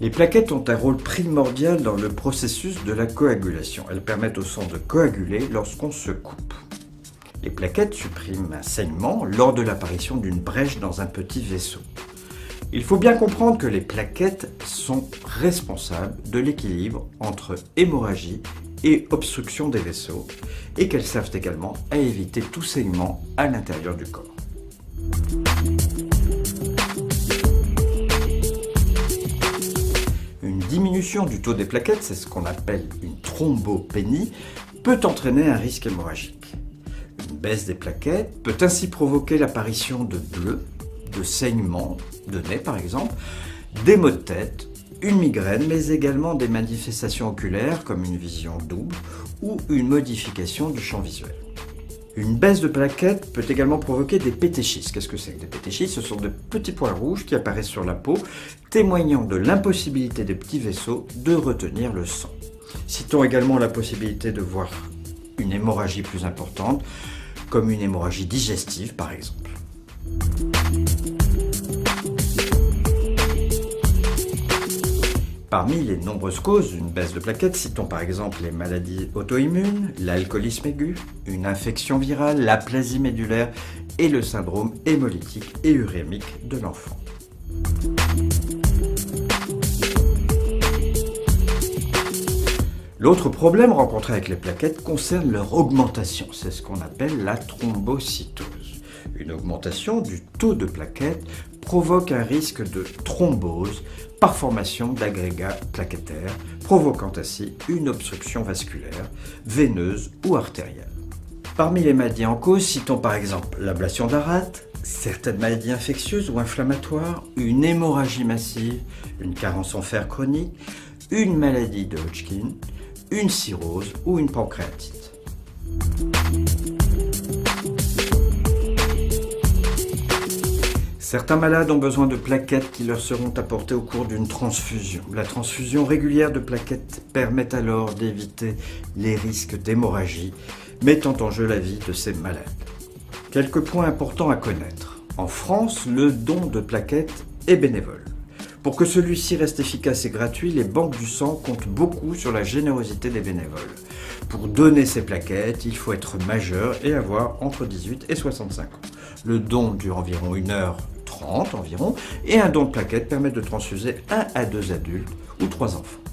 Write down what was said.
Les plaquettes ont un rôle primordial dans le processus de la coagulation. Elles permettent au sang de coaguler lorsqu'on se coupe. Les plaquettes suppriment un saignement lors de l'apparition d'une brèche dans un petit vaisseau. Il faut bien comprendre que les plaquettes sont responsables de l'équilibre entre hémorragie et obstruction des vaisseaux et qu'elles servent également à éviter tout saignement à l'intérieur du corps. Une diminution du taux des plaquettes, c'est ce qu'on appelle une thrombopénie, peut entraîner un risque hémorragique. Une baisse des plaquettes peut ainsi provoquer l'apparition de bleus, de saignements, de nez par exemple, des maux de tête, une migraine, mais également des manifestations oculaires comme une vision double ou une modification du champ visuel. Une baisse de plaquettes peut également provoquer des pétéchismes. Qu'est-ce que c'est que des pétéchismes? Ce sont de petits points rouges qui apparaissent sur la peau, témoignant de l'impossibilité des petits vaisseaux de retenir le sang. Citons également la possibilité de voir une hémorragie plus importante, comme une hémorragie digestive par exemple. Parmi les nombreuses causes d'une baisse de plaquettes, citons par exemple les maladies auto-immunes, l'alcoolisme aigu, une infection virale, l'aplasie médulaire et le syndrome hémolytique et urémique de l'enfant. L'autre problème rencontré avec les plaquettes concerne leur augmentation, c'est ce qu'on appelle la thrombocytose. Une augmentation du taux de plaquettes provoque un risque de thrombose par formation d'agrégats plaquettaires, provoquant ainsi une obstruction vasculaire, veineuse ou artérielle. Parmi les maladies en cause, citons par exemple l'ablation de la rate, certaines maladies infectieuses ou inflammatoires, une hémorragie massive, une carence en fer chronique, une maladie de Hodgkin, une cirrhose ou une pancréatite. Certains malades ont besoin de plaquettes qui leur seront apportées au cours d'une transfusion. La transfusion régulière de plaquettes permet alors d'éviter les risques d'hémorragie, mettant en jeu la vie de ces malades. Quelques points importants à connaître. En France, le don de plaquettes est bénévole. Pour que celui-ci reste efficace et gratuit, les banques du sang comptent beaucoup sur la générosité des bénévoles. Pour donner ces plaquettes, il faut être majeur et avoir entre 18 et 65 ans. Le don dure environ 1h30 environ, et un don de plaquettes permet de transfuser 1 à 2 adultes ou 3 enfants.